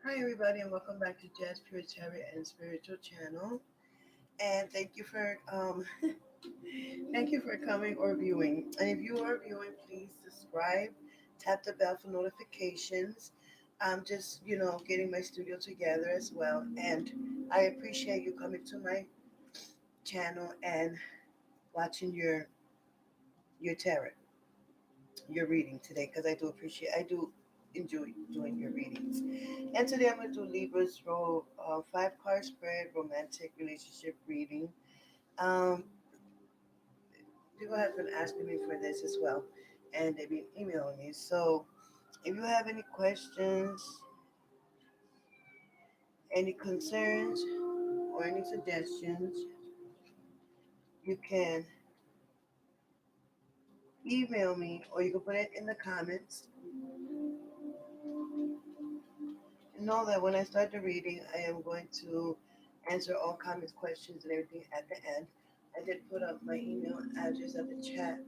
Hi, everybody, and welcome back to Jez Pure Tarot and Spiritual Channel. And thank you for thank you for coming or viewing. And if you are viewing, please subscribe, tap the bell for notifications. I'm just getting my studio together as well, and I appreciate you coming to my channel and watching your tarot, your reading today, because I do enjoy doing your readings. And today I'm going to do Libra's role, 5 card spread, romantic relationship reading. Um, People have been asking me for this as well, and they've been emailing me. So if you have any questions, any concerns, or any suggestions, you can email me or you can put it in the comments. Know that when I start the reading, I am going to answer all comments, questions, and everything at the end. I did put up my email address at the chat.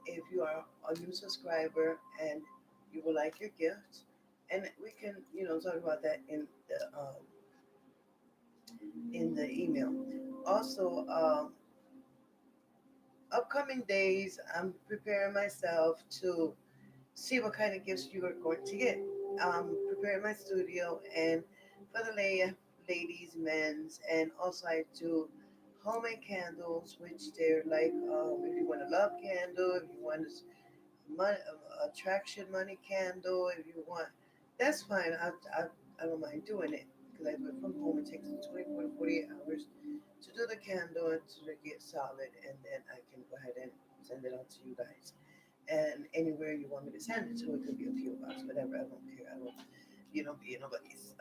If you are a new subscriber and you would like your gift, and we can, talk about that in the email. Also, upcoming days, I'm preparing myself to see what kind of gifts you are going to get. Preparing my studio and for the ladies, men's, and also I do homemade candles, which they're like if you want a love candle, if you want money, attraction money candle, if you want, that's fine. I don't mind doing it because I do it from home. It takes 24 to 48 hours to do the candle and to get solid, and then I can go ahead and send it out to you guys. And anywhere you want me to send it to, it could be a PO box, whatever. I don't care. I don't, be nobody's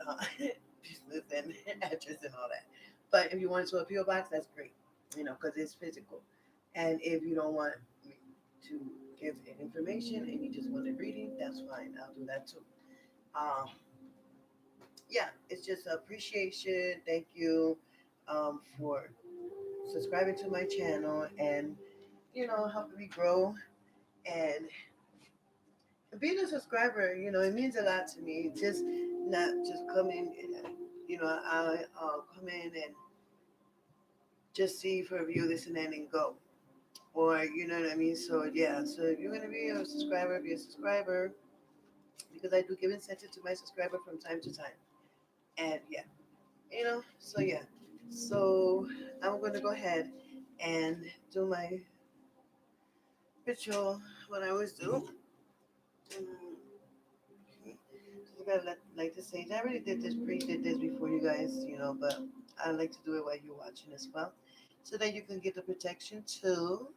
business and address and all that. But if you want it to a PO box, that's great, because it's physical. And if you don't want me to give information and you just want a reading, that's fine. I'll do that too. Um, yeah, it's just appreciation. Thank you for subscribing to my channel and helping me grow and being a subscriber. It means a lot to me. Just not just come in. I come in and just see for a view this and then and go. Or you know what I mean. So yeah. So if you're gonna be a subscriber, be a subscriber because I do give incentive to my subscriber from time to time. And yeah, So yeah. So I'm gonna go ahead and do my ritual. What I always do. Mm, okay. So you gotta like the sage. I already did this before you guys, but I like to do it while you're watching as well, so that you can get the protection too.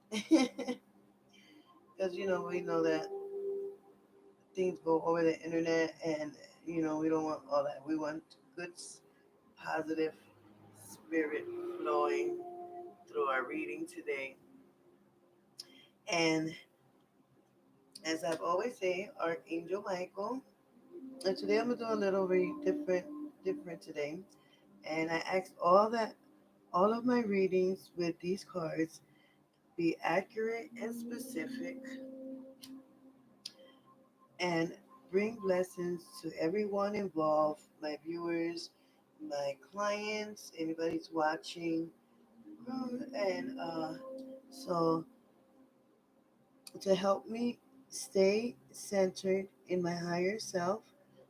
Because we know that things go over the internet, and we don't want all that. We want good, positive spirit flowing through our reading today. And as I've always say, Archangel Michael. And today I'm gonna do a little different today. And I asked all of my readings with these cards be accurate and specific and bring blessings to everyone involved, my viewers, my clients, anybody's watching. And so to help me stay centered in my higher self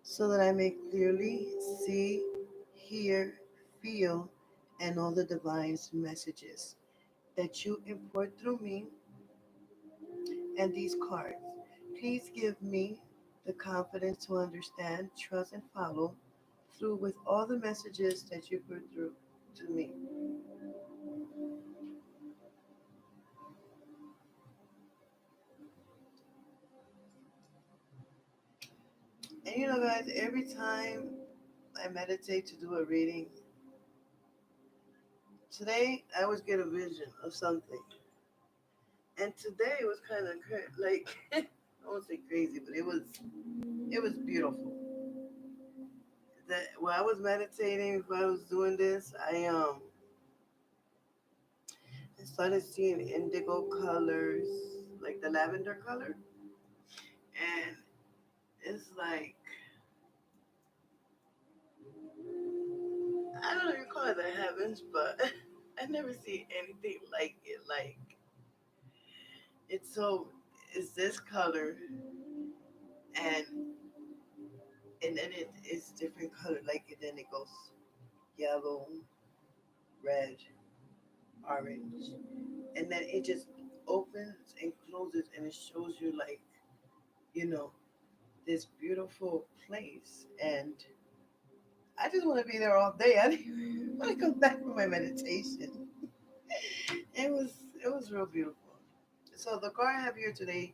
so that I may clearly see, hear, feel, and all the divine messages that you import through me and these cards. Please give me the confidence to understand, trust, and follow through with all the messages that you put through to me. And guys, every time I meditate to do a reading, today I always get a vision of something. And today it was kind of like I won't say crazy, but it was beautiful. That while I was meditating, while I was doing this, I started seeing indigo colors, like the lavender color, and it's like I don't know if you call it the heavens, but I never see anything like it. Like it's so it's this color and then it is different color. Like and then it goes yellow, red, orange, and then it just opens and closes and it shows you like you know this beautiful place and I just want to be there all day. I didn't want to come back from my meditation. It was real beautiful. So the card I have here today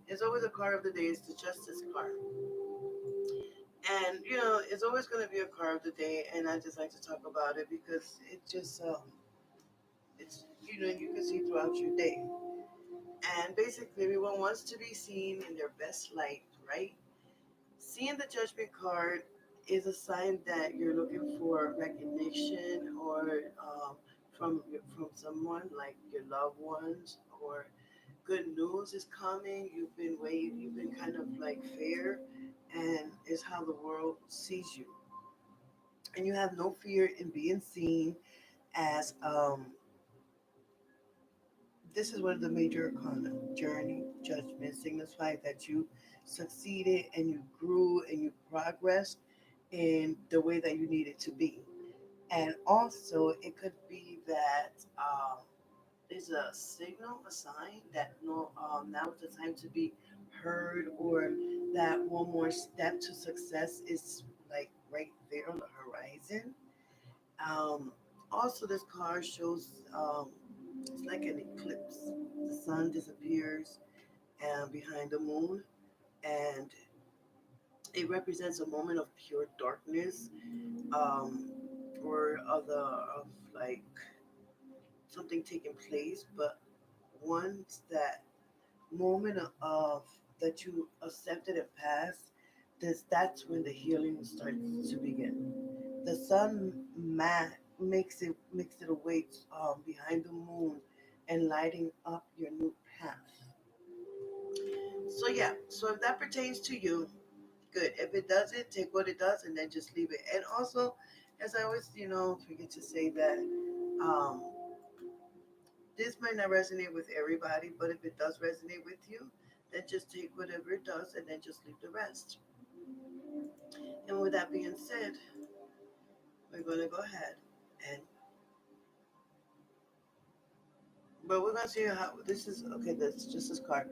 is always a card of the day. It's the Justice card, and it's always going to be a card of the day. And I just like to talk about it because it just it's you can see throughout your day. And basically, everyone wants to be seen in their best light, right? Seeing the Judgment card is a sign that you're looking for recognition or from someone like your loved ones or good news is coming. You've been waiting. You've been kind of like fair, and is how the world sees you. And you have no fear in being seen as this is one of the major arcana. Journey, judgment signifies that you succeeded and you grew and you progressed in the way that you needed to be. And also, it could be that there's a signal, a sign that no, now is the time to be heard, or that one more step to success is like right there on the horizon. Um, Also, this card shows it's like an eclipse. The sun disappears behind the moon, and it represents a moment of pure darkness, um, or of like something taking place. But once that moment of that you accepted and passed, that's when the healing starts to begin. The sun makes it away behind the moon and lighting up your new path. So yeah, so if that pertains to you, good. If it doesn't, take what it does and then just leave it. And also, as I always, forget to say that um, this might not resonate with everybody, but if it does resonate with you, then just take whatever it does and then just leave the rest. And with that being said, we're going to go ahead and but we're going to see how this is okay. That's just this card,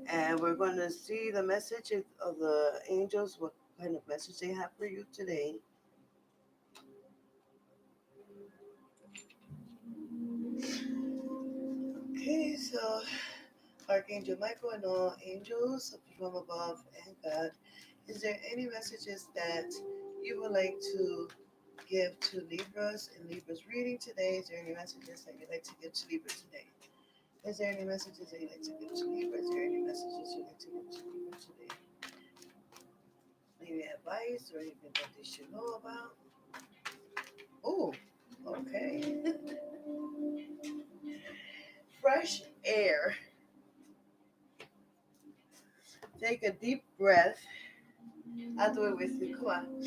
and we're going to see the message of the angels. What kind of message they have for you today? Okay, so Archangel Michael and all angels from above and God, is there any messages that you would like to give to Libras in Libra's reading today? Is there any messages that you'd like to give to Libra today? Is there any messages that you'd like to give to Libra? Is there any messages you'd like to give to Libra today? Maybe advice or anything that they should know about? Oh, okay. Fresh air. Take a deep breath. I'll do it with you. Come on.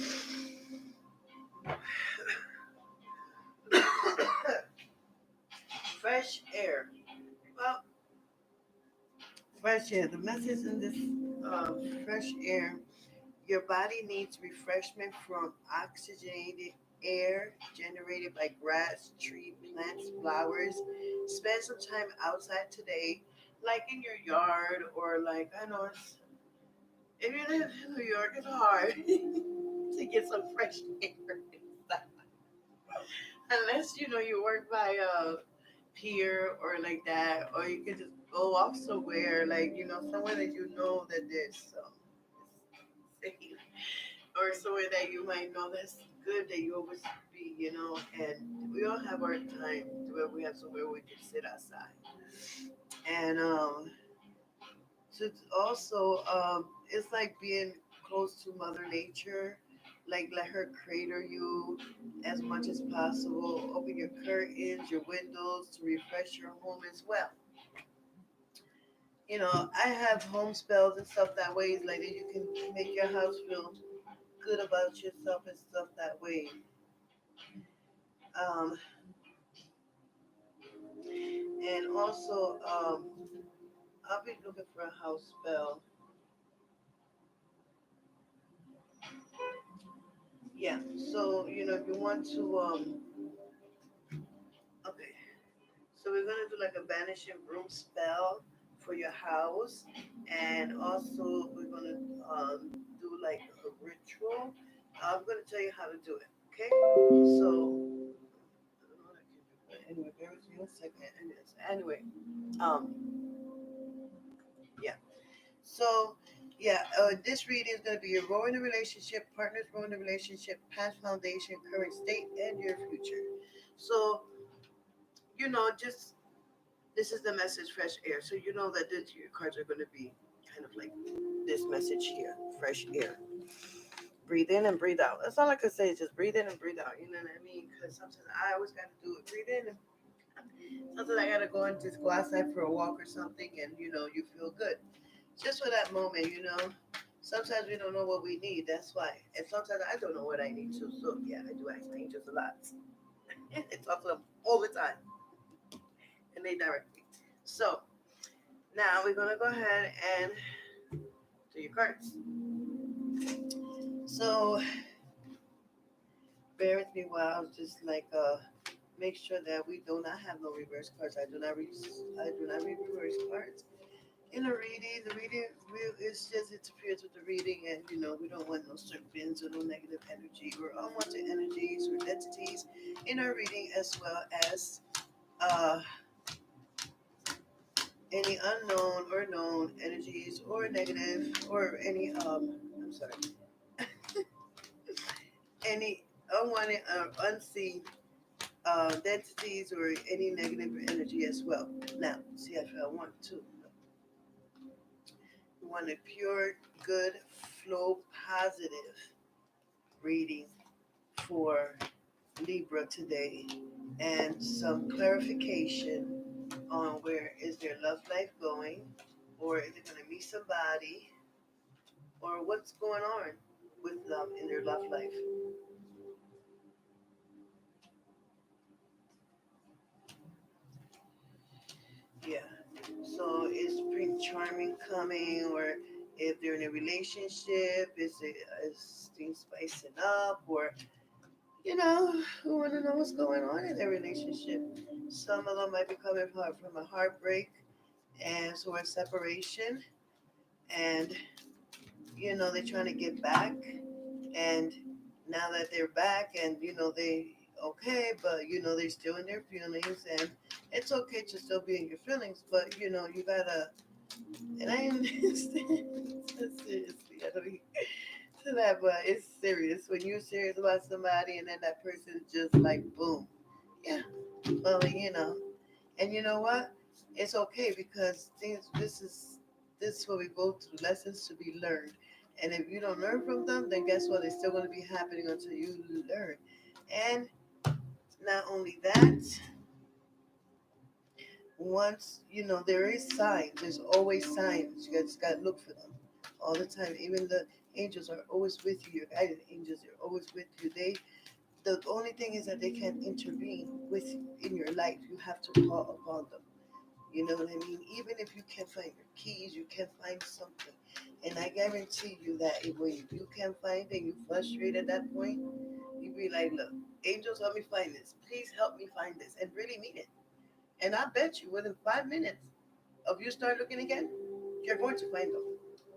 Fresh air. Well, fresh air. The message in this fresh air, your body needs refreshment from oxygenated air generated by grass, tree, plants, flowers. Spend some time outside today, like in your yard, or like, I know if you live in New York, it's hard to get some fresh air inside. Unless you work by a pier or like that, or you can just go off somewhere, like somewhere that that there's safe, or somewhere that you might know that's good that you always be, and we all have our time where we have somewhere we can sit outside. And so also it's like being close to Mother Nature, like let her crater you as much as possible. Open your curtains, your windows to refresh your home as well. I have home spells and stuff that ways like that you can make your house feel good about yourself and stuff that way. Um, and also, I'll be looking for a house spell. Yeah. So if you want to, okay. So we're gonna do like a banishing broom spell for your house, and also we're gonna do like a ritual. I'm gonna tell you how to do it. Okay. So I don't know what I can do, but anyway, bear with me one second. And yes, anyway, um, yeah. So, yeah, this reading is going to be your role in the relationship, partner's role in the relationship, past foundation, current state, and your future. So, just this is the message, fresh air. So, you know that your cards are going to be kind of like this message here, fresh air. Breathe in and breathe out. That's all I can say. Just breathe in and breathe out. You know what I mean? Because sometimes I always got to do it. Breathe in and sometimes I got to go and just go outside for a walk or something, and you feel good just for that moment. Sometimes we don't know what we need. That's why. And sometimes I don't know what I need too. So yeah, I do ask my angels a lot. I talk to them all the time, and they direct me. So now we're gonna go ahead and do your cards. So bear with me while I just like make sure that we do not have no reverse cards. I do not read reverse cards. In a reading, the reading it's just interferes with the reading, and we don't want no serpents or no negative energy or unwanted energies or entities in our reading, as well as uh, any unknown or known energies or negative or any I'm sorry, any unwanted or unseen entities or any negative energy as well. Now, see if I want to. We want a pure, good, flow, positive reading for Libra today, and some clarification on where is their love life going, or is it going to meet somebody, or what's going on with them in their love life. Yeah. So is Prince Charming coming, or if they're in a relationship, is things spicing up, or we want to know what's going on in their relationship. Some of them might be coming from a heartbreak and so a separation, and they're trying to get back, and now that they're back, and they okay, but they're still in their feelings, and it's okay to still be in your feelings, but you gotta, and I understand seriously, I don't mean to that, but it's serious when you're serious about somebody, and then that person just like boom, yeah, well, and you know what? It's okay because things. This is where we go through lessons to be learned. And if you don't learn from them, then guess what? It's still going to be happening until you learn. And not only that, once there is signs. There's always signs. You just got to look for them all the time. Even the angels are always with you. Your guided angels are always with you. The only thing is that they can't intervene with in your life. You have to call upon them. You know what I mean? Even if you can't find your keys, you can find something. And I guarantee you that if when you can't find it, you frustrated at that point, you be like, look, angels, help me find this. Please help me find this. And really mean it. And I bet you within 5 minutes of you start looking again, you're going to find them.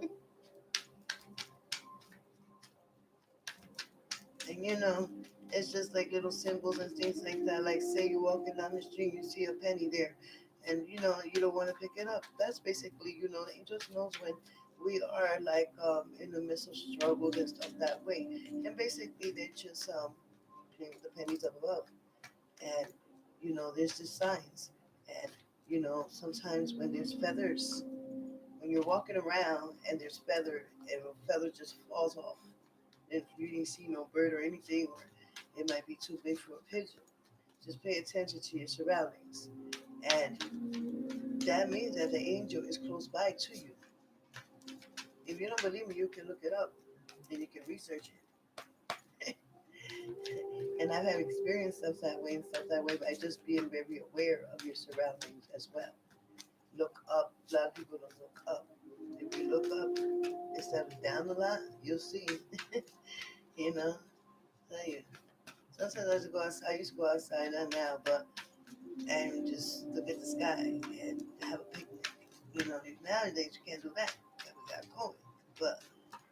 And it's just like little symbols and things like that. Like say you're walking down the street, you see a penny there, and you don't want to pick it up. That's basically the angels knows when we are like in the midst of struggles and stuff that way. And basically they just playing with the pennies up above, and there's just signs, and sometimes when there's feathers, when you're walking around and there's feather and a feather just falls off, if you didn't see no bird or anything, or it might be too big for a pigeon. Just pay attention to your surroundings. And that means that the angel is close by to you. If you don't believe me, you can look it up and you can research it. And I have experienced stuff that way and stuff that way by just being very aware of your surroundings as well. Look up. A lot of people don't look up. If you look up instead of down a lot, you'll see. You know, tell you. Sometimes I just go outside. I used to go outside, not now, but and just look at the sky and have a picnic. You know, nowadays you can't do that. We got COVID, but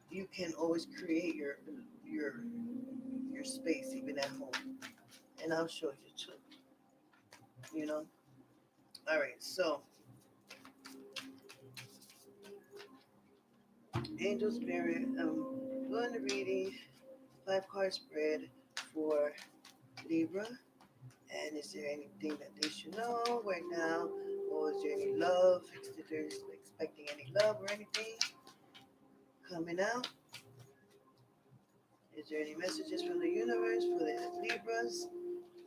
you can always create your your space even at home, and I'll show you too. You know. All right, so Angel Spirit, doing the reading, 5 card spread for Libra. And is there anything that they should know right now? Or is there any love? Is there expecting any love or anything coming out? Is there any messages from the universe for the Libras?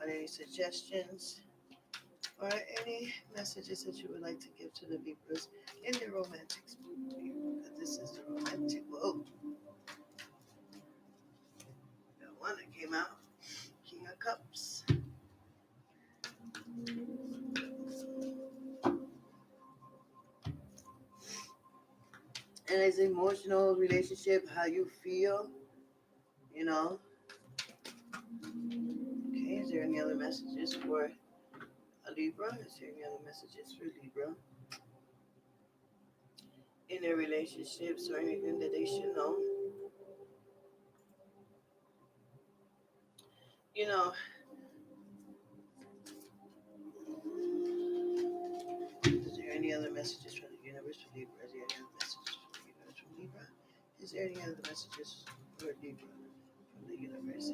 Or any suggestions? Or any messages that you would like to give to the Libras in their romantic spirit? Because this is the romantic. Whoa, the one that came out, King of Cups. And it's emotional relationship, how you feel, you know. Okay, is there any other messages for a Libra? Is there any other messages for Libra in their relationships or anything that they should know? You know, is there any other messages from the universe for Libra? Is there any other messages from the universe from Libra? Is there any other messages for Libra from the universe?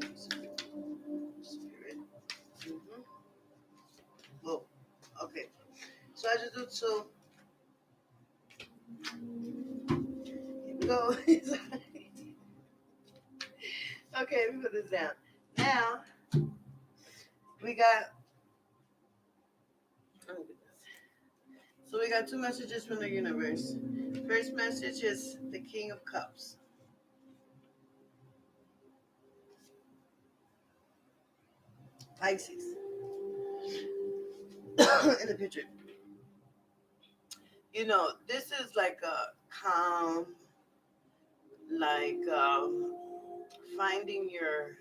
Spirit. Mm-hmm. Whoa. Okay. So I just do two. Here we go. Okay, let me put this down. Now we got. Oh goodness. So we got 2 messages from the universe. First message is the King of Cups. Pisces. In the picture. You know, this is like a calm, like finding your,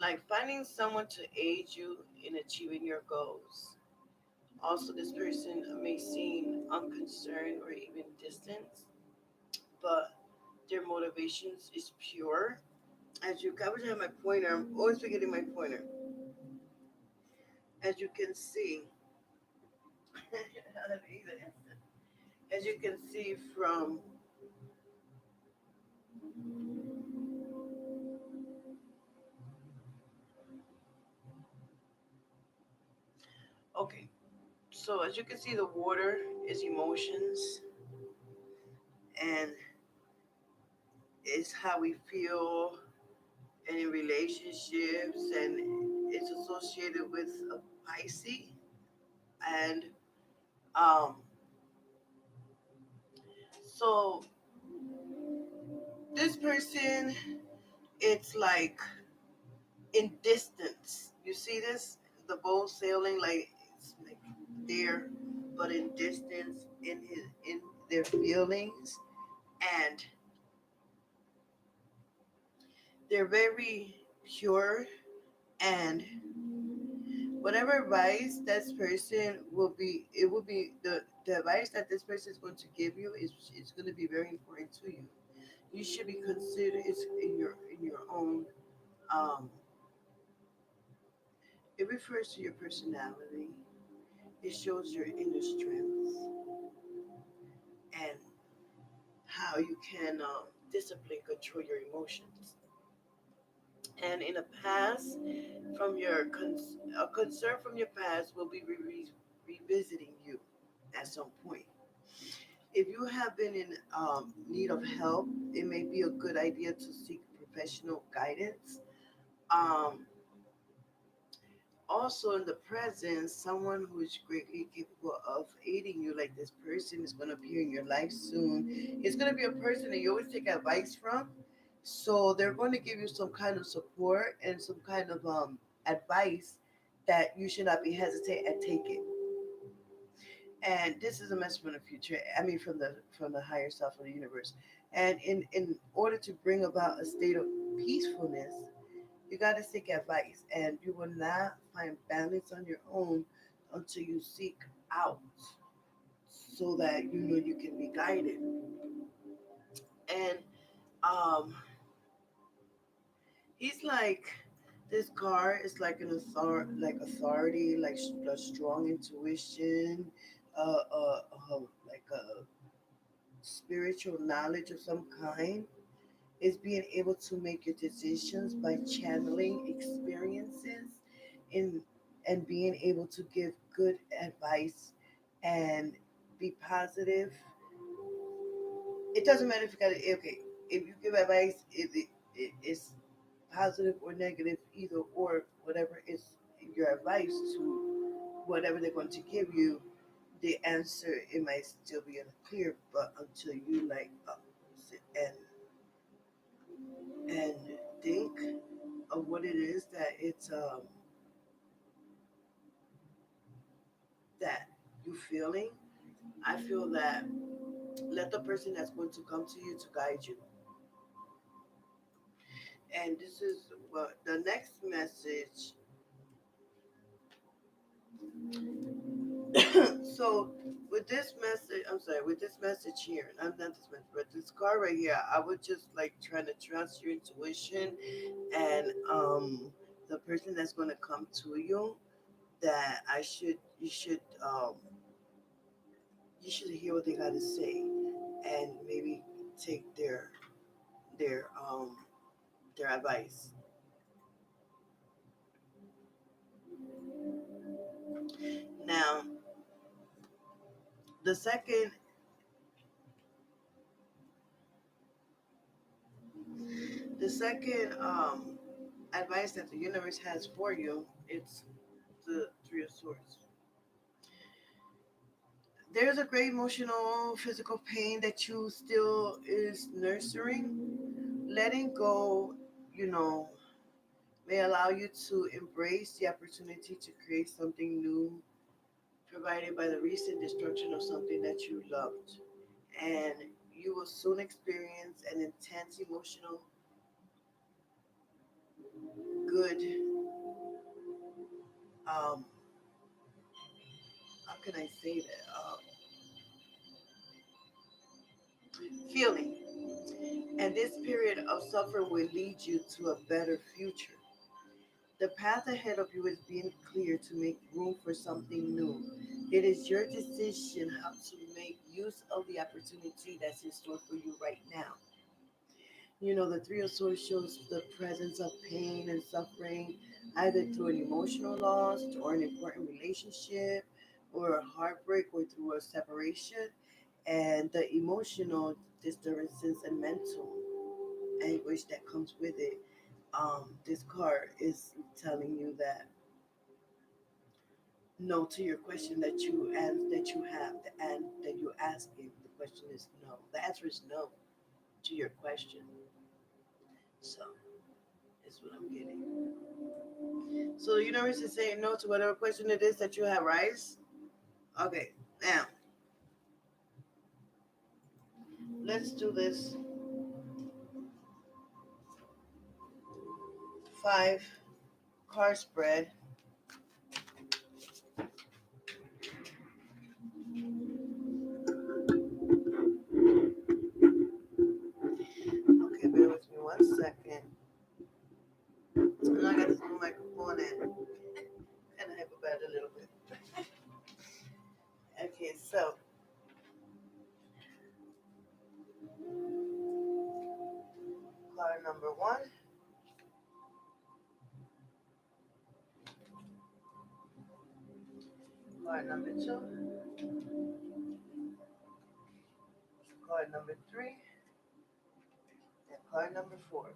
like finding someone to aid you in achieving your goals. Also, this person may seem unconcerned or even distant, but their motivations is pure. As you, I wish I had my pointer. I'm always forgetting my pointer. As you can see, as you can see from, okay, so as you can see, the water is emotions and is how we feel and in relationships, and it's associated with a Pisces. And um, so this person, it's like in distance. You see this? The boat sailing like it's like there, but in distance in their feelings, and they're very pure. And whatever advice this person will be, it will be the advice that this person is going to give you is going to be very important to you. You should be considered it's in your own. Um, it refers to your personality. It shows your inner strength and how you can discipline, control your emotions. And in the past, from your a concern from your past will be revisiting you at some point. If you have been in need of help, it may be a good idea to seek professional guidance. Um, Also, in the present, someone who is greatly capable of aiding you, like this person, is going to appear in your life soon. It's going to be a person that you always take advice from. So they're going to give you some kind of support and some kind of advice that you should not be hesitant and take it. And this is a message from the future. I mean, from the higher self of the universe. And in order to bring about a state of peacefulness, you got to seek advice, and you will not find balance on your own until you seek out, so that you know you can be guided. And um, he's like, this car is like authority, like a strong intuition, like a spiritual knowledge of some kind. Is being able to make your decisions by channeling experiences in and being able to give good advice and be positive. It doesn't matter if you got to, okay, if you give advice, if it is positive or negative, either or, whatever is your advice to whatever they're going to give you, the answer, it might still be unclear, but until you like sit and think of what it is that it's that you feeling, I feel that let the person that's going to come to you to guide you. And this is what the next message. So with this message, I'm sorry, with this message here, not this message, but this card right here, I would just like trying to trust your intuition and the person that's going to come to you, that you should hear what they got to say, and maybe take their um their advice. Now, the second the second advice that the universe has for you, it's the Three of Swords. There's a great emotional, physical pain that you still is nurturing. Letting go, you know, may allow you to embrace the opportunity to create something new, provided by the recent destruction of something that you loved. And you will soon experience an intense emotional good um how can I say that feeling. And this period of suffering will lead you to a better future. The path ahead of you is being clear to make room for something new. It is your decision how to make use of the opportunity that's in store for you right now. You know, the Three of Swords shows the presence of pain and suffering, either through an emotional loss or an important relationship, or a heartbreak, or through a separation. And the emotional disturbances and mental anguish that comes with it. This card is telling you that no to your question that you have, and that you're asking. The question is no. The answer is no to your question. So is what I'm getting. So the universe is saying no to whatever question it is that you have, right? Okay, now let's do this 5 card spread. Okay, bear with me 1 second. And I got this new microphone and kind of hype about it a little bit. Okay, so card number 1, card number 2, card number 3, and card number 4.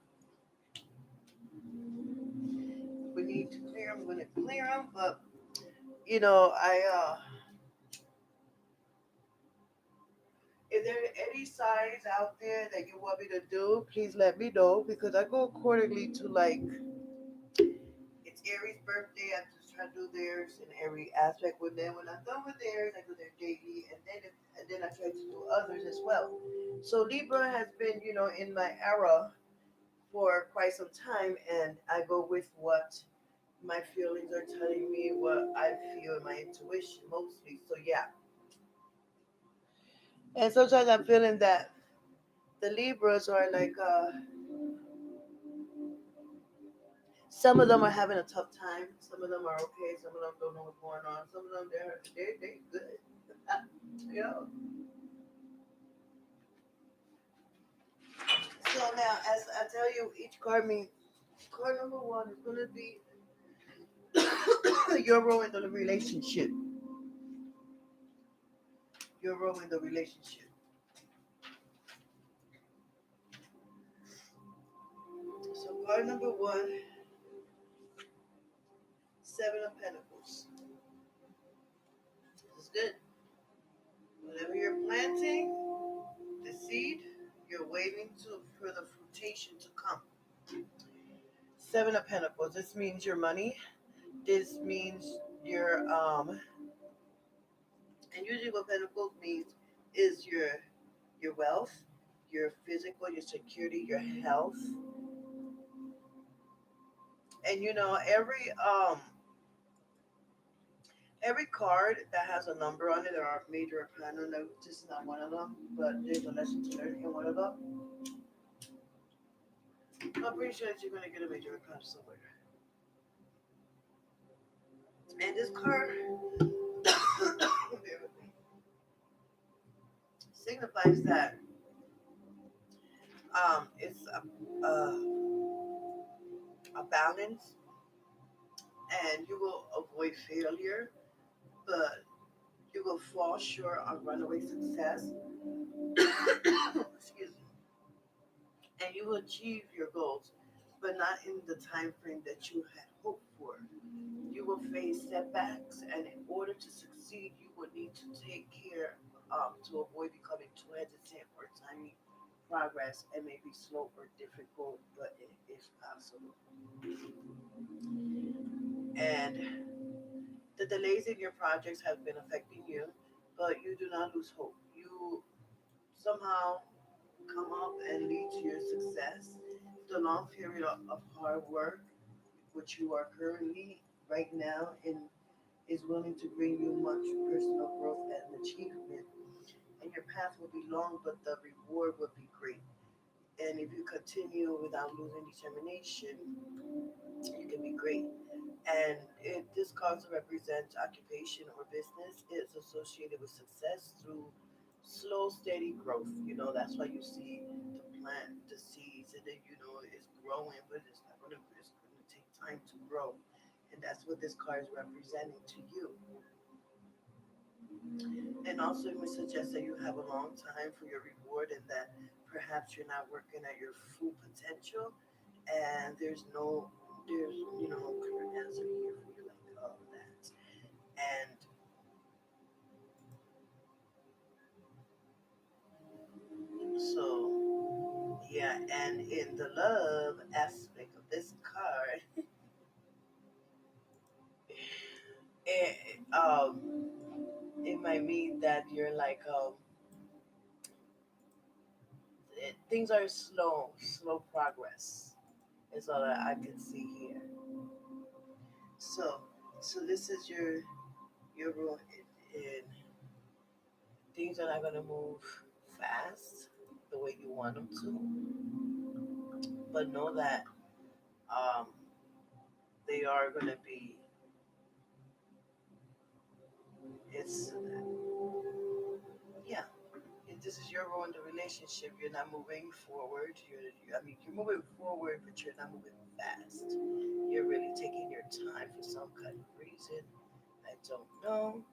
We need to clear them. I'm going to clear them, but I Is there any signs out there that you want me to do? Please let me know because I go accordingly to like it's Aries' birthday. I just try to do theirs in every aspect. But then when I'm done with theirs, I do their daily, and then I try to do others as well. So Libra has been, in my era for quite some time, and I go with what my feelings are telling me, what I feel, my intuition mostly. So yeah, and sometimes I'm feeling that the Libras are like, some of them are having a tough time. Some of them are okay. Some of them don't know what's going on. Some of them they good. you know. So now, as I tell you, each card means card number one is going to be your role in the relationship. Your role in the relationship. So card number one, Seven of Pentacles. This is good. Whatever you're planting, the seed, you're waiting for the fruitation to come. Seven of Pentacles. This means your money. This means your and usually what Pentacles means is your wealth, your physical, your security, your health. And every card that has a number on it, there are major arcana. No, this is not one of them, but there's a lesson to learn in one of them. I'm pretty sure that you're gonna get a major arcana somewhere. And this card bear with me, signifies that it's a balance, and you will avoid failure, but you will fall short on runaway success. Excuse me. And you will achieve your goals, but not in the time frame that you had hoped for. You will face setbacks, and in order to succeed, you will need to take care to avoid becoming too hesitant or tiny progress, and may be slow or difficult, but it is possible. And the delays in your projects have been affecting you, but you do not lose hope. You somehow come up and lead to your success. The long period of hard work, which you are currently right now in, is willing to bring you much personal growth and achievement. And your path will be long, but the reward will be great. And if you continue without losing determination, you can be great. And this card represents occupation or business. It's associated with success through slow, steady growth. That's why you see the plant, the seeds, and then it's growing, but it's not gonna. It's gonna take time to grow, and that's what this card is representing to you. And also, it would suggest that you have a long time for your reward, and that perhaps you're not working at your full potential, and there's current answer here for you like all of that. And so, yeah, and in the love aspect of this card, it it might mean that you're like things are slow progress. Is all that I can see here. So, so this is your rule in things are not gonna move fast the way you want them to, but know that um, they are gonna be. It's yeah. If this is your role in the relationship, you're not moving forward. I mean, you're moving forward, but you're not moving fast. You're really taking your time for some kind of reason. I don't know,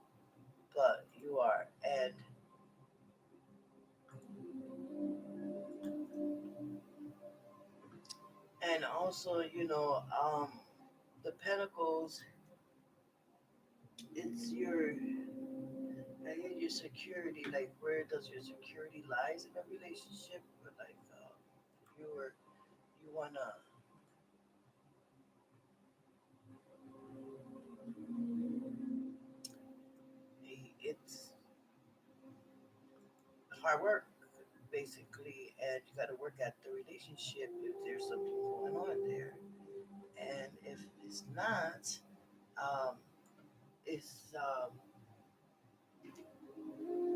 but you are. And also, the Pentacles. It's And then your security, like where does your security lies in a relationship? But like, you were, you wanna, it's hard work basically, and you got to work at the relationship if there's something going on there, and if it's not, um, it's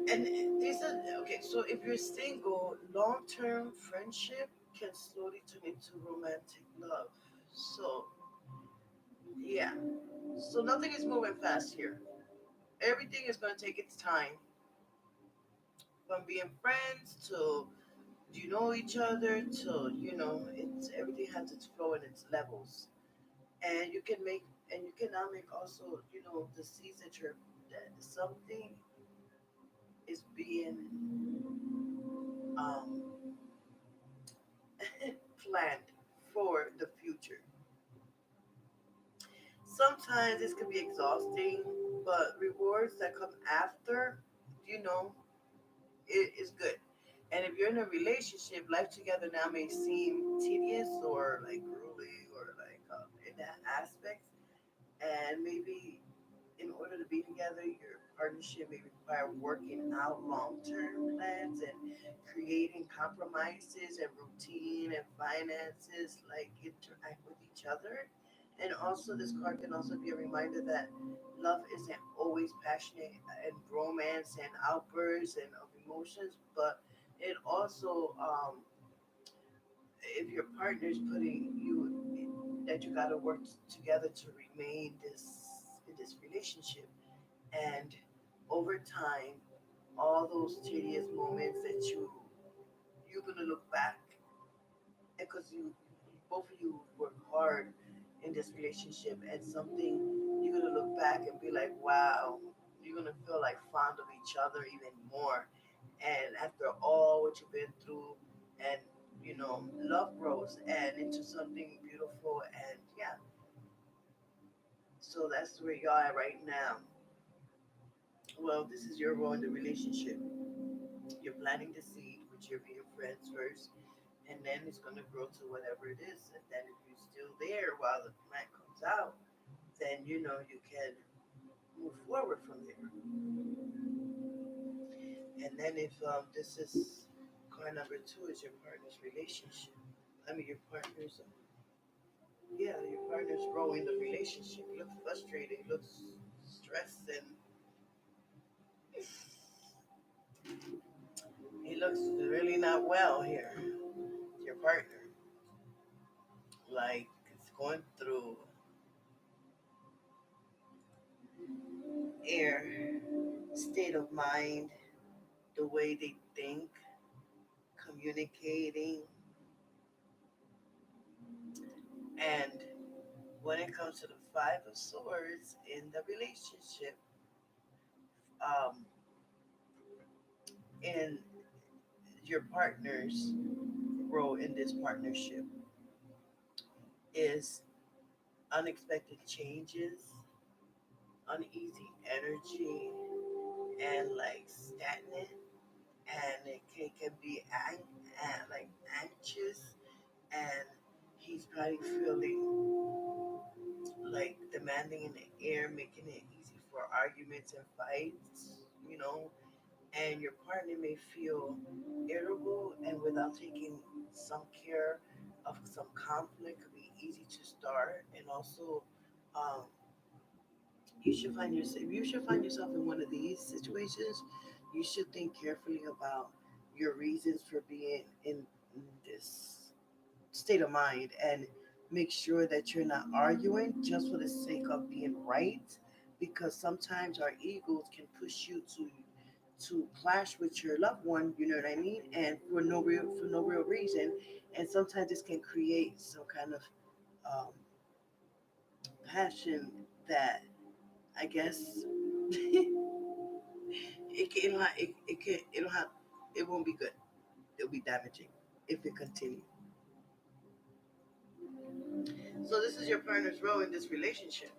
and these are okay. So if you're single, long-term friendship can slowly turn into romantic love. So yeah, so nothing is moving fast here. Everything is going to take its time, from being friends to you know each other to it's everything has its flow and its levels, and you can make and you can now make also the seeds that you're that something is being um planned for the future. Sometimes this can be exhausting, but rewards that come after, you know, it is good. And if you're in a relationship, life together now may seem tedious or like grueling or like in that aspect. And maybe in order to be together, your partnership may require working out long term plans and creating compromises and routine and finances, like interact with each other. And also, this card can also be a reminder that love isn't always passionate and romance and outbursts and of emotions, but it also, if your partner is putting you, that you got to work together to remain this in this relationship, and over time, all those tedious moments that you're gonna look back, because you both of you work hard in this relationship, and something you're gonna look back and be like, wow, you're gonna feel like fond of each other even more. And after all what you've been through, and love grows and into something beautiful, and yeah, so that's where y'all at right now. Well, this is your role in the relationship. You're planting the seed, which you're being friends first, and then it's going to grow to whatever it is. And then if you're still there while the plant comes out, then you can move forward from there. And then if this is card number two, is your partner's relationship. I mean, your partner's, yeah, your partner's role in the relationship. He looks frustrated, he looks stressed, and he looks really not well here. Your partner, like, it's going through air, state of mind, the way they think, communicating, and when it comes to the Five of Swords in the relationship, um, in your partner's role in this partnership is unexpected changes, uneasy energy, and like stagnant, and it can be like anxious, and he's probably feeling like demanding in the air, making it easy for arguments and fights, and your partner may feel irritable, and without taking some care of some conflict could be easy to start. And also, um, you should find yourself in one of these situations. You should think carefully about your reasons for being in this state of mind, and make sure that you're not arguing just for the sake of being right, because sometimes our egos can push you to clash with your loved one, you know what I mean, and for no real reason. And sometimes this can create some kind of um, passion that, I guess, it'll have, it won't be good. It'll be damaging if it continues. So this is your partner's role in this relationship.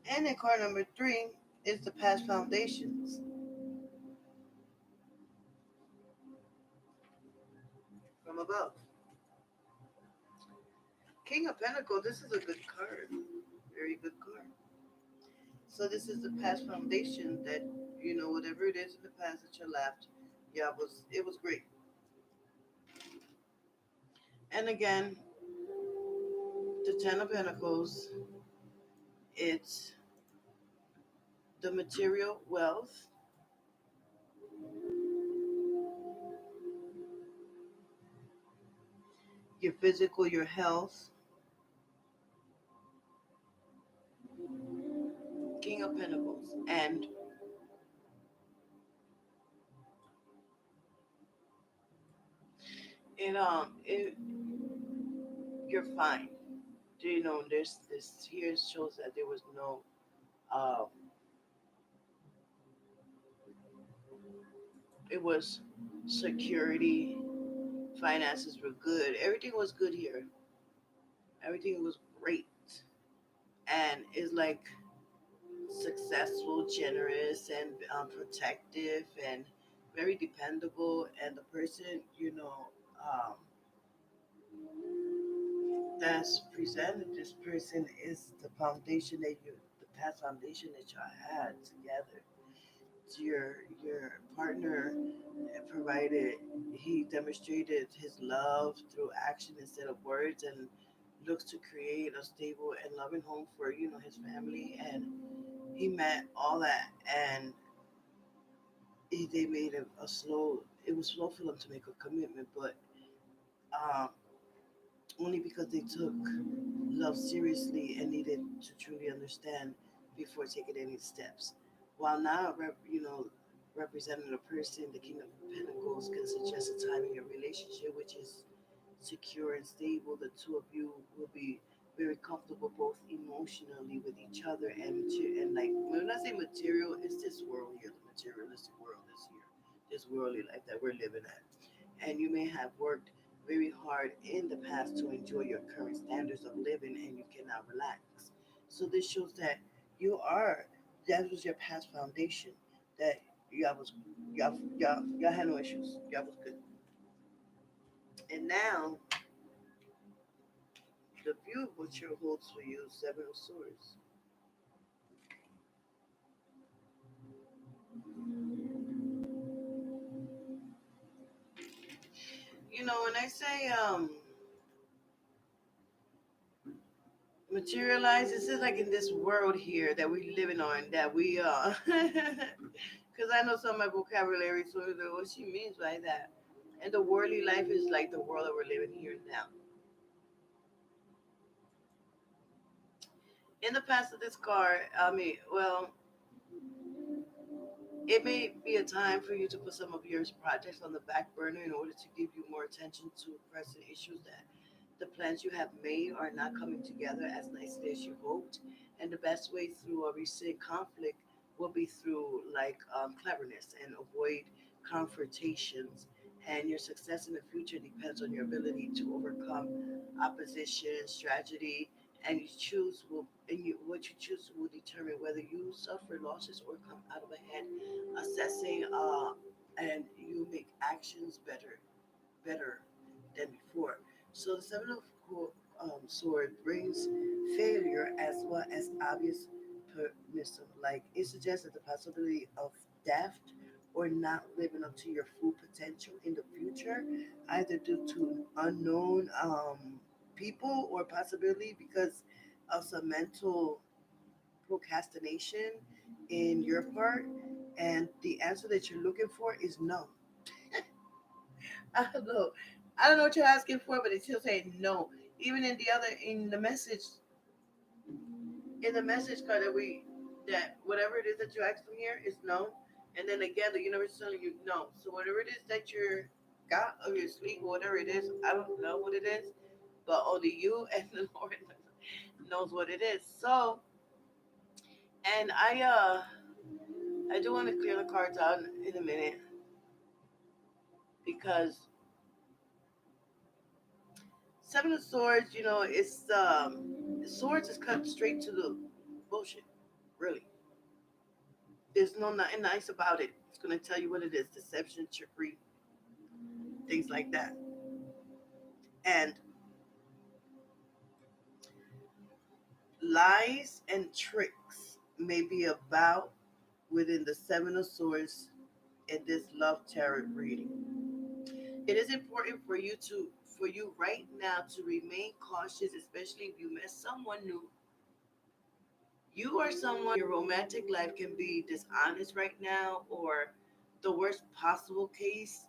And then card number 3 is the past foundations from above. King of Pentacles, this is a good card. Very good card. So this is the past foundation that, whatever it is in the past that you left, yeah, it was great. And again, the Ten of Pentacles, it's the material wealth, your physical, your health. King of Pentacles, and it you're fine. There's this here shows that there was no um it was security, finances were good, everything was good here, everything was great, and is like successful, generous, and protective, and very dependable. And the person, um, that's presented, this person is the foundation the past foundation that y'all had together. Your partner provided, he demonstrated his love through action instead of words, and looks to create a stable and loving home for his family. And he met all that, and they made a slow. It was slow for them to make a commitment, but um, only because they took love seriously and needed to truly understand before taking any steps. While not, representing a person, the King of Pentacles can suggest a time in your relationship which is secure and stable. The two of you will be very comfortable both emotionally with each other and like when I say material, it's this world here, the materialistic world is here, this worldly life that we're living at. And you may have worked very hard in the past to enjoy your current standards of living and you cannot relax. So this shows that you are that was your past foundation, that y'all was y'all had no issues. Y'all was good. And now the view of what your holds for you, Seven of Swords. When I say materialize, this is like in this world here that we living on, that we because I know some of my vocabulary, so what she means by that. And the worldly life is like the world that we're living here now. In the past of this card, I mean, well, it may be a time for you to put some of your projects on the back burner in order to give you more attention to pressing issues that the plans you have made are not coming together as nicely as you hoped. And the best way through a recent conflict will be through like cleverness and avoid confrontations. And your success in the future depends on your ability to overcome opposition, strategy, and what you choose will determine whether you suffer losses or come out of ahead. Assessing and you make actions better than before. So the Seven of Sword brings failure as well as obvious permissive. Like it suggests that the possibility of death or not living up to your full potential in the future, either due to unknown people or possibility because of some mental procrastination in your part. And the answer that you're looking for is no. I don't know. I don't know what you're asking for, but it's still saying no. Even in the message card that whatever it is that you asked from here is no. And then again, the universe is telling you no. So whatever it is that you're got or your sleep, whatever it is, I don't know what it is, but only you and the Lord knows what it is. So, and I do want to clear the cards out in a minute because Seven of Swords, it's swords is cut straight to the bullshit. Really. There's no nothing nice about it. It's going to tell you what it is: deception, trickery, things like that. And lies and tricks may be about within the Seven of Swords in this love tarot reading. It is important for you right now to remain cautious, especially if you met someone new. You are someone, your romantic life can be dishonest right now, or the worst possible case,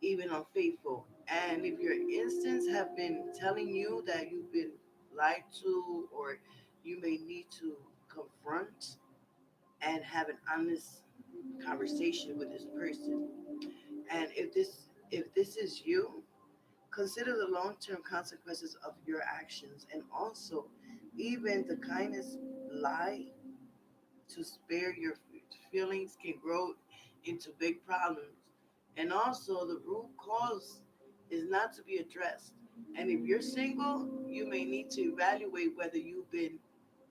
even unfaithful. And if your instincts have been telling you that you've been lied to, or you may need to confront and have an honest conversation with this person. And if this is you, consider the long-term consequences of your actions, and also even the kindest lie to spare your feelings can grow into big problems. And also, the root cause is not to be addressed. And if you're single, you may need to evaluate whether you've been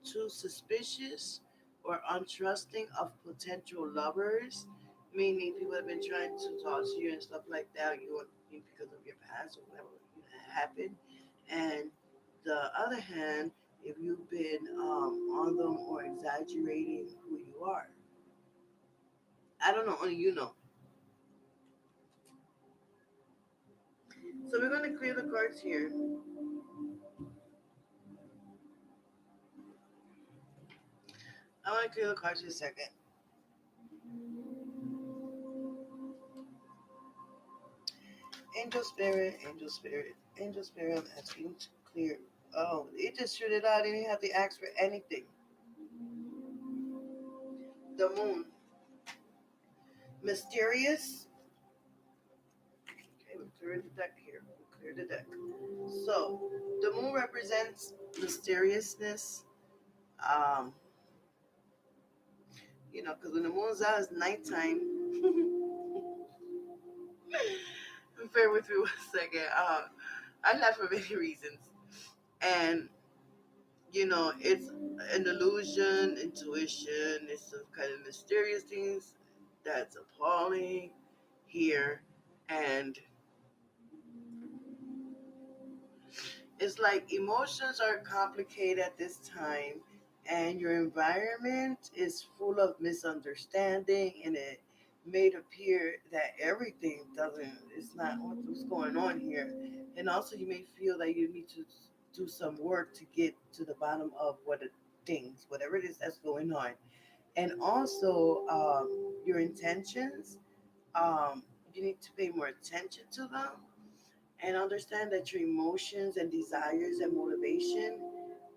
too suspicious or untrusting of potential lovers, meaning people have been trying to talk to you and stuff like that, because of your past or whatever happened. And the other hand, if you've been on them or exaggerating who you are. I don't know, only you know. So we're going to clear the cards here. I want to clear the cards for a second. Angel Spirit, Angel Spirit, Angel Spirit, I'm asking to clear. Oh, it just shoot it out. Didn't have to ask for anything. The moon. Mysterious. Okay, we'll clear the deck here. We'll clear the deck. So, the moon represents mysteriousness. Um, because when the moon's out, it's nighttime. Bear with me 1 second. I laugh for many reasons. And, it's an illusion, intuition, it's some kind of mysterious things that's appalling here. And it's like emotions are complicated at this time, and your environment is full of misunderstanding, and it made appear that everything doesn't, it's not what's going on here. And also, you may feel that you need to do some work to get to the bottom of whatever it is that's going on. And also, your intentions, you need to pay more attention to them and understand that your emotions and desires and motivation,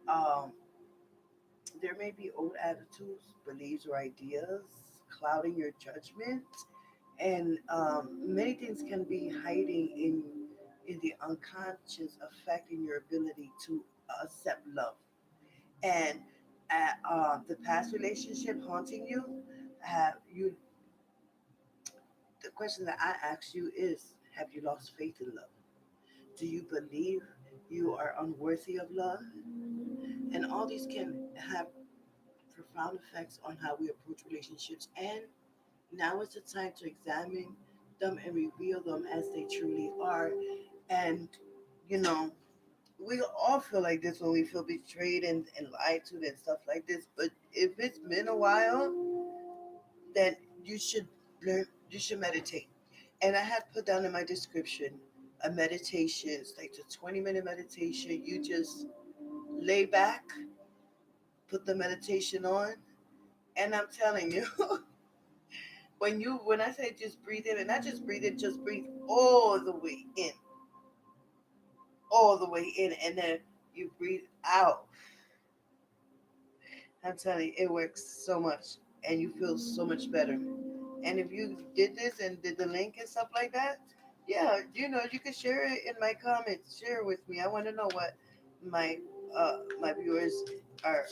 um, there may be old attitudes, beliefs, or ideas clouding your judgment, and many things can be hiding in the unconscious, affecting your ability to accept love. And the past relationship haunting you, have you? The question that I ask you is: have you lost faith in love? Do you believe you are unworthy of love? And all these can have profound effects on how we approach relationships. And now is the time to examine them and reveal them as they truly are. And, you know, we all feel like this when we feel betrayed and lied to and stuff like this. But if it's been a while, then you should you should meditate. And I had put down in my description a meditation. It's like a 20-minute meditation. You just lay back, put the meditation on, and I'm telling you, when I say just breathe in, and not just breathe in, just breathe all the way in, and then you breathe out. I'm telling you, it works so much, and you feel so much better. And if you did this and did the link and stuff like that, yeah, you can share it in my comments. Share it with me. I want to know what my my viewers are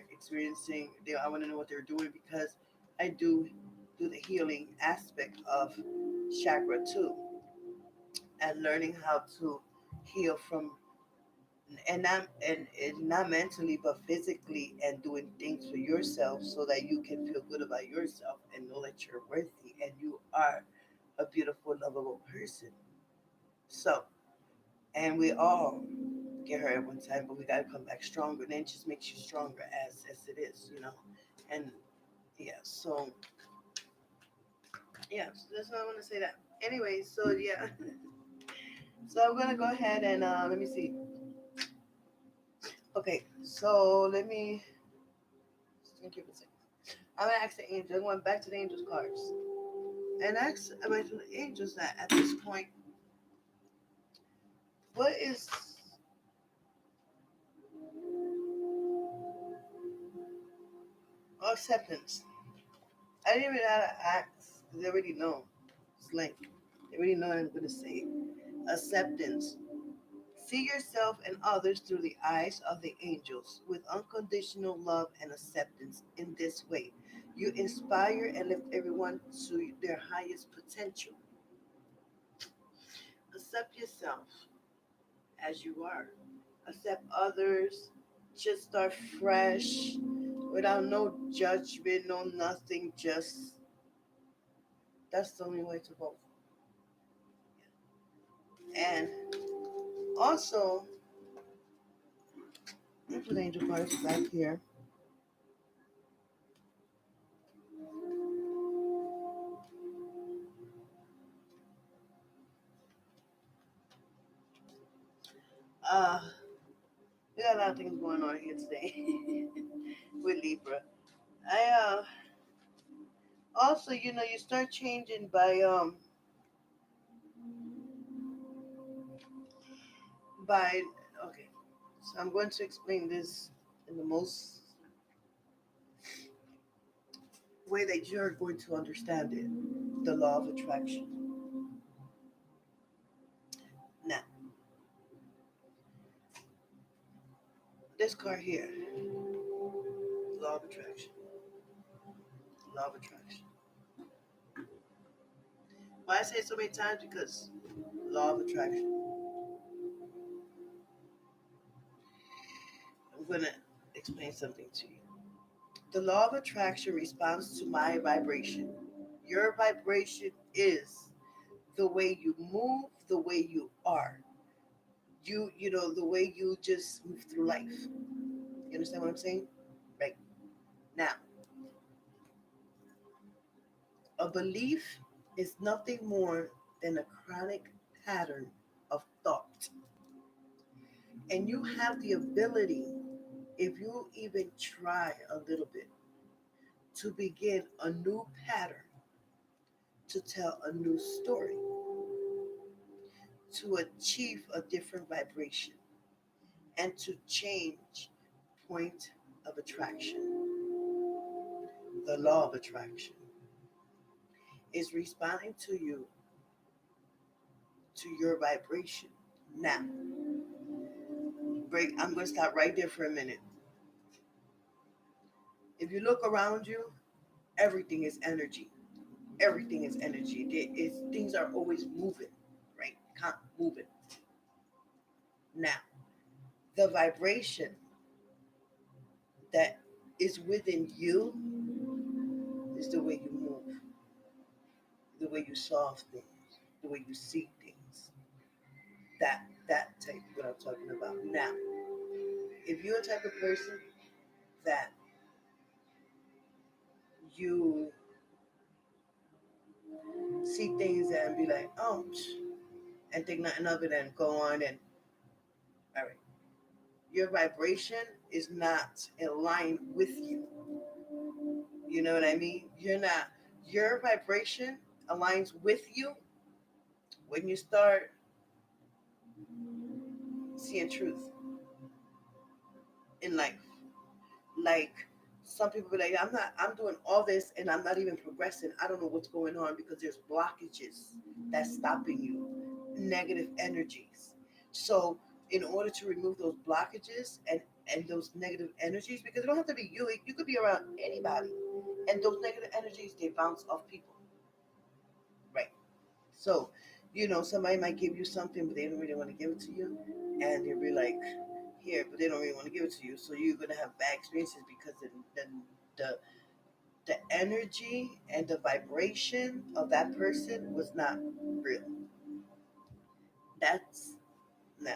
experiencing. I want to know what they're doing, because I do the healing aspect of chakra too, and learning how to heal from and not mentally but physically, and doing things for yourself so that you can feel good about yourself and know that you're worthy and you are a beautiful, lovable person. So, and we all get hurt at one time, but we gotta come back stronger. And it just makes you stronger as it is, you know. And yeah, so yeah, so that's what I want to say. That anyway. So yeah, so I'm gonna go ahead and let me see. Okay, so let me. Thank you for saying. I'm gonna ask the angel. I'm going back to the angels cards and ask my angels that at this point, what is acceptance? I didn't even know how to ask because they already know. It's like they already know what I'm gonna say. Acceptance. See yourself and others through the eyes of the angels with unconditional love and acceptance. In this way, you inspire and lift everyone to their highest potential. Accept yourself as you are. Accept others. Just start fresh without no judgment, no nothing. Just that's the only way to go. And also, let me put angel cards back here. Uh, we got a lot of things going on here today with Libra. I also, you start changing by okay. So I'm going to explain this in the most way that you're going to understand it. The law of attraction. Now, this card here, law of attraction. Law of attraction. Why I say it so many times because law of attraction. I'm gonna explain something to you. The law of attraction responds to my vibration. Your vibration is the way you move, the way you are. You know, the way you just move through life. You understand what I'm saying? Right. Now, a belief is nothing more than a chronic pattern of thought. And you have the ability, if you even try a little bit, to begin a new pattern, to tell a new story, to achieve a different vibration, and to change point of attraction. The law of attraction is responding to you, to your vibration. Now, break. I'm going to stop right there for a minute. If you look around you, everything is energy. Everything is energy. Things are always moving, right? Moving. Now, the vibration that is within you is the way you move, the way you solve things, the way you see things. That type what I'm talking about. Now, if you're a type of person that you see things and be like, oh, and think nothing of it and go on and all right, your vibration is not in line with you. You know what I mean? You're not. Your vibration aligns with you when you start seeing truth in life. Like some people be like, I'm doing all this and I'm not even progressing. I don't know what's going on because there's blockages that's stopping you, negative energies. So in order to remove those blockages and those negative energies, because it don't have to be you, you could be around anybody, and those negative energies they bounce off people, right? So, somebody might give you something, but they don't really want to give it to you, and they'll be like, here, but they don't really want to give it to you. So you're gonna have bad experiences because the the energy and the vibration of that person was not real. That's now.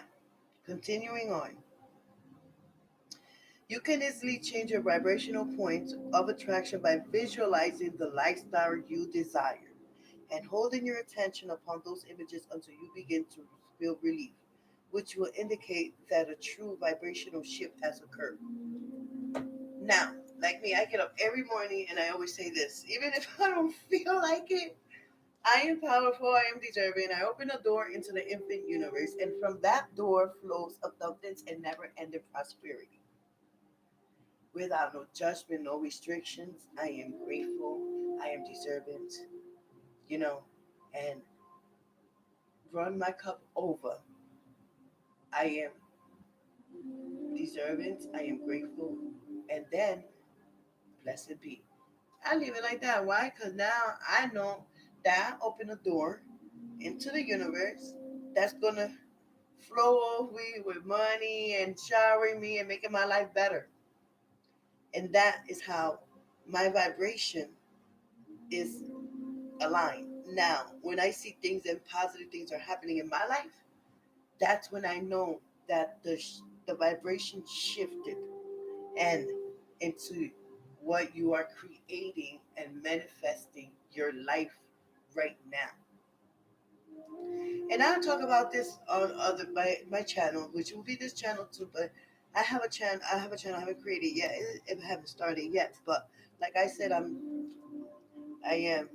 Continuing on, you can easily change your vibrational points of attraction by visualizing the lifestyle you desire and holding your attention upon those images until you begin to feel relief, which will indicate that a true vibrational shift has occurred. Now, like me, I get up every morning and I always say this, even if I don't feel like it, I am powerful, I am deserving. I open a door into the infinite universe, and from that door flows abundance and never ending prosperity. Without no judgment, no restrictions, I am grateful, I am deserving, you know, and run my cup over. I am deserving, I am grateful, and then blessed be. I leave it like that. Why? Because now I know that I open a door into the universe that's gonna flow over me with money and showering me and making my life better. And that is how my vibration is aligned. Now, when I see things and positive things are happening in my life, that's when I know that the vibration shifted and into what you are creating and manifesting your life right now. And I'll talk about this on my channel, which will be this channel too. But I have a channel. I haven't created yet. It haven't started yet. But like I said, I am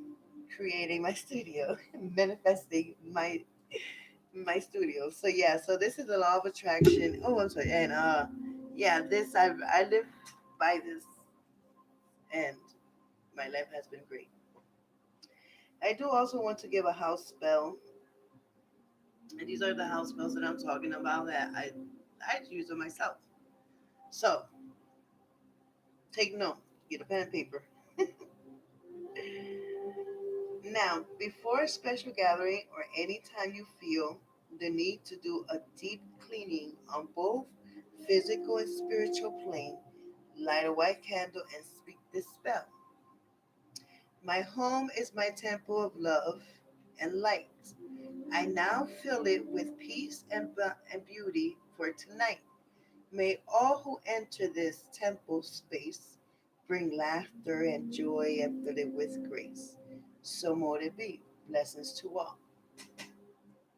creating my studio, manifesting my studio. So yeah. So this is the law of attraction. Oh, I'm sorry. And yeah, this I live by this, and my life has been great. I do also want to give a house spell, and these are the house spells that I'm talking about that I use on myself. So take note, get a pen and paper. Now, before a special gathering or any time you feel the need to do a deep cleaning on both physical and spiritual plane, light a white candle and speak this spell. My home is my temple of love and light. I now fill it with peace and beauty for tonight. May all who enter this temple space bring laughter and joy and fill it with grace. So mote it be. Blessings to all.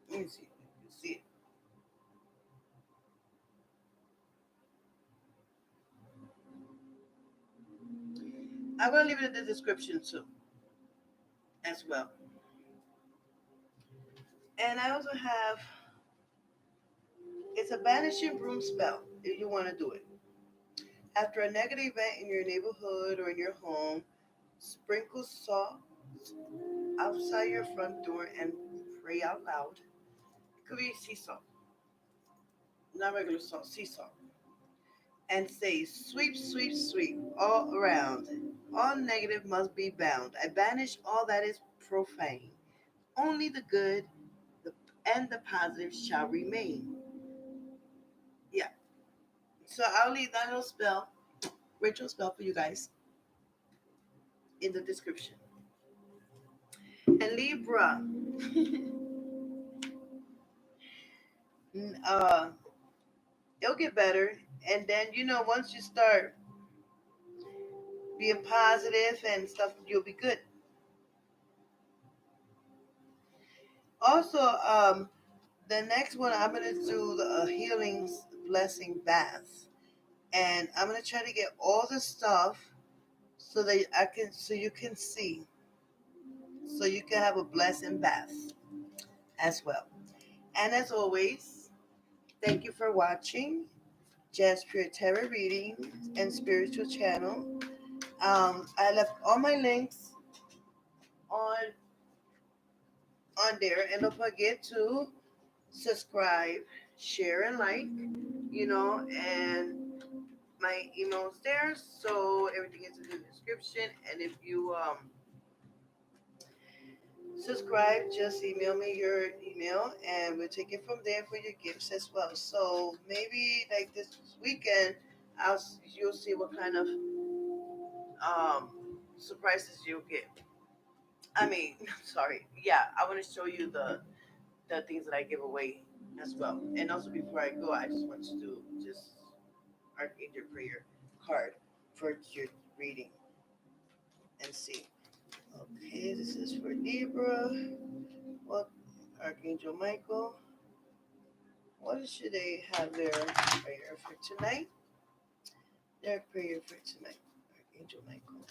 Let me see if you can see it. I'm going to leave it in the description too, as well. And I also have, it's a banishing broom spell if you want to do it. After a negative event in your neighborhood or in your home, sprinkle salt outside your front door and pray out loud. It could be sea salt, not regular salt, sea salt. And say, sweep, sweep, sweep, all around. All negative must be bound. I banish all that is profane. Only the good the, and the positive shall remain. Yeah. So I'll leave that little spell, ritual spell for you guys in the description. And Libra, uh, it'll get better. And then, once you start being positive and stuff, you'll be good. Also, the next one, I'm going to do the healing blessing bath. And I'm going to try to get all the stuff so you can see, so you can have a blessing bath as well. And as always, thank you for watching Jez Pure Tarot Reading and Spiritual Channel. I left all my links on there, and don't forget to subscribe, share, and like. And my email is there, so everything is in the description. And if you subscribe, just email me your email and we'll take it from there for your gifts as well. So maybe like this weekend, you'll see what kind of um, surprises you'll get. I mean, sorry. Yeah, I want to show you the things that I give away as well. And also before I go, I just want to do just Archangel prayer card for your reading and see. Okay, this is for Libra. Well, Archangel Michael. What should they have their prayer for tonight? Their prayer for tonight. Archangel Michael.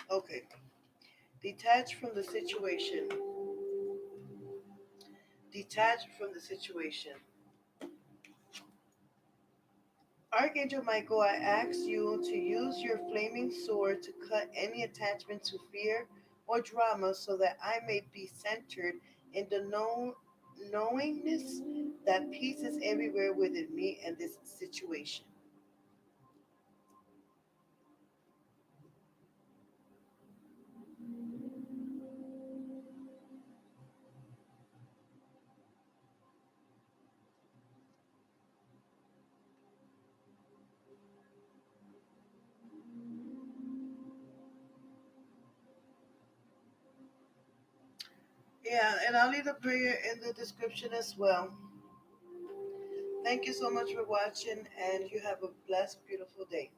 Okay. Detach from the situation. Detach from the situation. Archangel Michael, I ask you to use your flaming sword to cut any attachment to fear or drama so that I may be centered in the knowingness that peace is everywhere within me and this situation. Yeah, and I'll leave the prayer in the description as well. Thank you so much for watching, and you have a blessed, beautiful day.